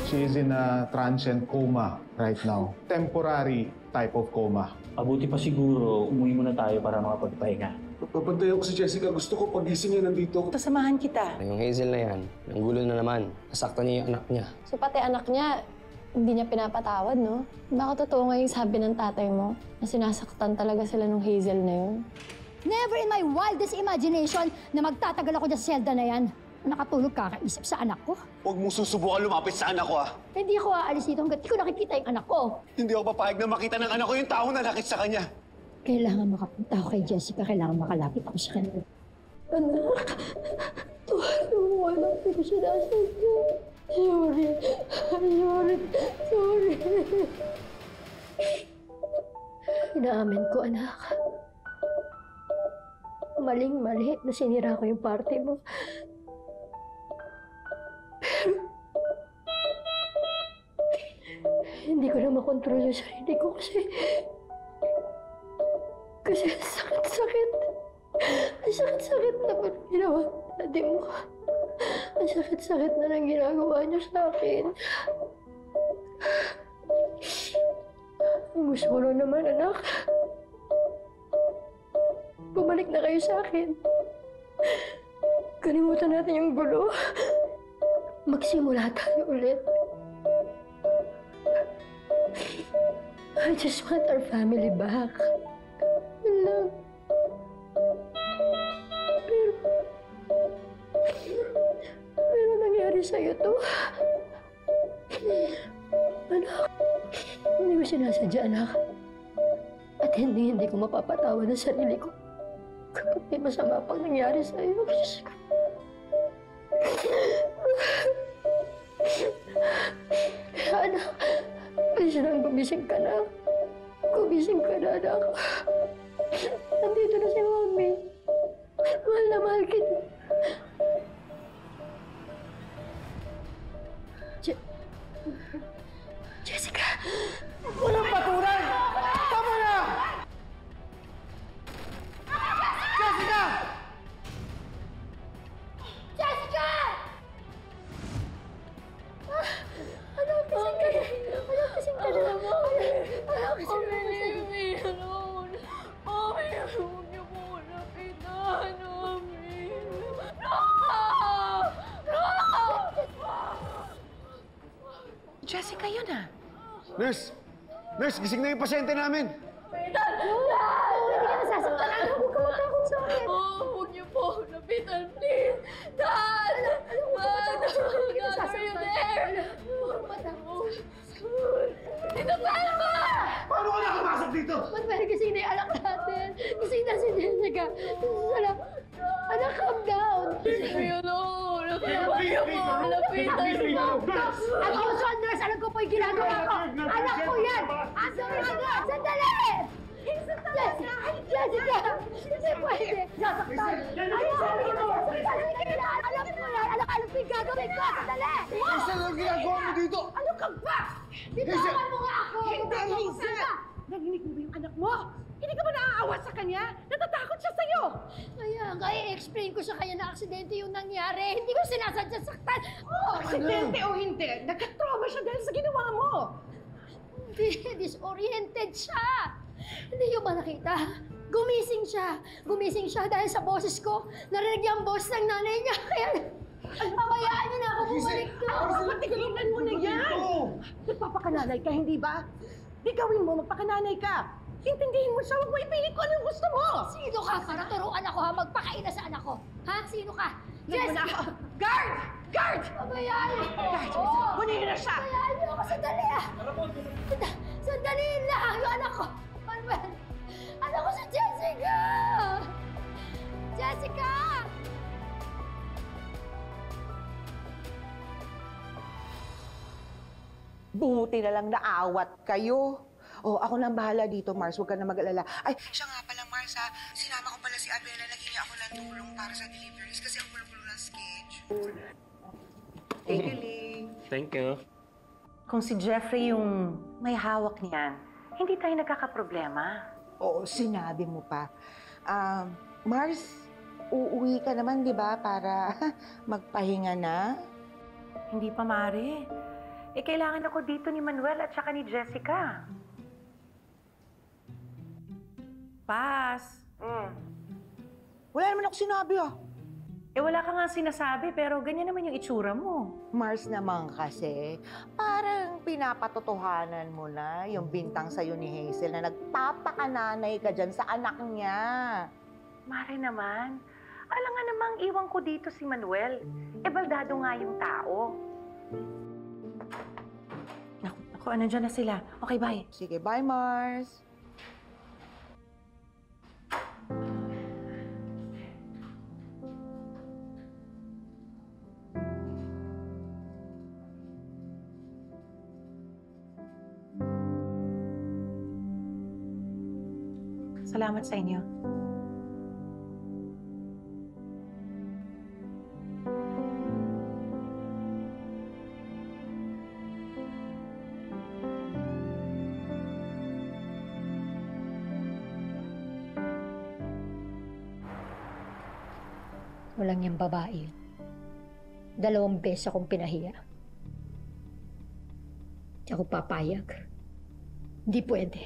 She is in a transient coma right now. Temporary type of coma. Mabuti pa siguro, umuwi muna tayo para makapagpahinga. Papantayan ko si Jessica. Gusto ko pagising niya nandito ako. Sasamahan kita. Yung Hazel na yan, nanggulo na naman. Nasaktan niya yung anak niya. So pati anak niya, hindi niya pinapatawad, no? Baka totoo nga yung sabi ng tatay mo na sinasaktan talaga sila nung Hazel na yun? Never in my wildest imagination na magtatagal ako dyan sa selda na yan. Nakatulog kakaisip sa anak ko. Huwag mong susubukan lumapit sa anak ko, ha? Hindi ako aalis dito hanggat di ko nakikita yung anak ko. Hindi ako papayag na makita ng anak ko yung tao na nakit sa kanya. Kailangan makapunta ako kay Jessica. Kailangan makalapit ako sa kanya. Anak, tuwa lang ko siya nasa iyo. Sorry. Inaamin ko, anak. Maling-mali na sinira ko yung party mo. Pero hindi ko na makontrol yung sarili ko kasi ang sakit-sakit. Ang sakit-sakit na ba ginawa natin mo? Ang sakit-sakit na nang ginagawa niyo sa akin. Ang gusto ko lang naman, anak. Bumalik na kayo sa akin. Kalimutan natin yung gulo. Magsimula tayo ulit. I just want our family back. Love. Pero nangyari sa'yo to. Anak, hindi mo sinasadya, anak. At hindi ko mapapatawa ng sarili ko kapag may masama pang nangyari sa'yo. Anak, please lang, gumising ka na. Gumising ka na, anak. Nandito na si Mami. Mahal na mahal kita. Jessica! Walang patulan! Tama na! Jessica! Jessica! Anak, kasing ka na. Anak, kasing ka na. Anak, kasing ka na. Huwag niyo po lapitan namin. Jessica, yun ah. Nurse! Nurse, gising na yung pasyente namin! Hindi ka nasasaktan. Anak, huwag ka matakot sa akin. Huwag niyo po lapitan, please. Dad! Dad! Hindi ka nasasaktan. Huwag matakot. Tito Pelma! Paano ka nakamasok dito? Ba't meron gising na yung anak natin? Gising na si Jessica. Anak, calm down. Lapitan mo. Ang usual nurse, alam ko po yung ginagawa ko. Anak ko yan. Sandali! Jessica! Hindi pwede. Sasaktan. Alam mo yan. Alam ko yung gagawin ko. Sandali! Hazel, ang ginagawa mo dito? Ano ka ba? Bitawan mo nga ako! Hindi, Hazel! Narinig mo ba yung anak mo? Hindi ka ba naaawa sa kanya? Natatakot siya sa'yo! Kaya nga, i-explain ko sa kanya na aksidente yung nangyari. Hindi ko sinasadya saktan. Aksidente o hindi, nagka-trauma siya dahil sa ginawa mo! Hindi, disoriented siya. Hindi niyo ba nakita? Gumising siya. Gumising siya dahil sa boses ko. Narinig niya ang boses ng nanay niya. Kaya, pabayaan niyo na ako bumalik doon. Patigalan mo na yan! Nagpapakananay ka, hindi ba? Di gawin mo, magpakananay ka. Intindihin mo siya, huwag mo ipilit ko anong gusto mo! Sino ka para turuan ako ha? Magpakaina sa anak ko. Ha? Sino ka? Nagmuna ako. Guard! Guard! Pabayaan niyo ako. Kunin na siya! Pabayaan niyo ako. Sandali ah. Sandali lang. Yung anak ko. Manuel. Anak ko si Jessica! Jessica! Buti na lang naawat kayo. Oh, ako nang bahala dito, Mars. Huwag ka na mag-alala. Ay, siya nga pala, Mars, ha? Sinama ko pala si Abela. Naghingi ako ng tulong para sa deliveries kasi ang gulo-gulo ng schedule. Thank you, Ling. Thank you. Kung si Jeffrey yung may hawak niyan, hindi tayo nagkakaproblema. Oo, sinabi mo pa. Mars, uuwi ka naman, di ba? Para magpahinga na. Hindi pa, Mare. kailangan ako dito ni Manuel at saka ni Jessica. Pass. Wala naman ako sinabi Wala ka nga sinasabi, pero ganyan naman yung itsura mo. Mars naman kasi, parang pinapatotohanan mo na yung bintang sa'yo ni Hazel na nagpapakananay ka dyan sa anak niya. Mare naman, alam nga namang iwan ko dito si Manuel. Baldado nga yung tao. Naku, nandiyan na sila. Okay, bye. Sige, bye Mars. Salamat sa inyo. Walang yung babae. 2 beses akong pinahiya. Di ako papayag. Hindi pwede.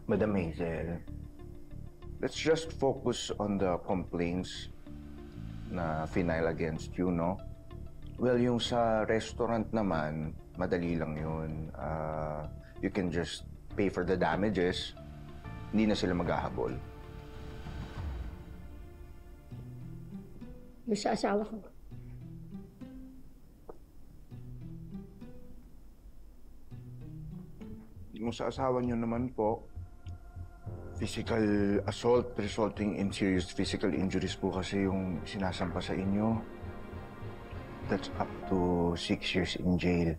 Madam Hazel, let's just focus on the complaints na final against you, no? Well, yung sa restaurant naman, madali lang yun. You can just pay for the damages. Hindi na sila maghahabol. Yung sa asawa ko. Yung sa asawa niyo naman po, physical assault resulting in serious physical injuries po kasi yung sinasampa sa inyo. That's up to 6 years in jail.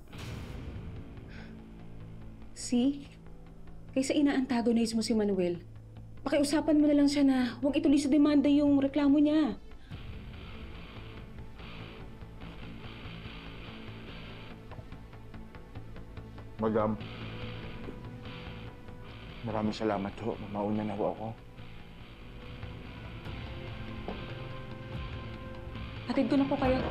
See? Kaysa ina-antagonize mo si Manuel, pakiusapan mo na lang siya na huwag ituloy sa demanda yung reklamo niya. Madam, maraming salamat ho. Mauna na ho ako. Hatid ko na po kayo.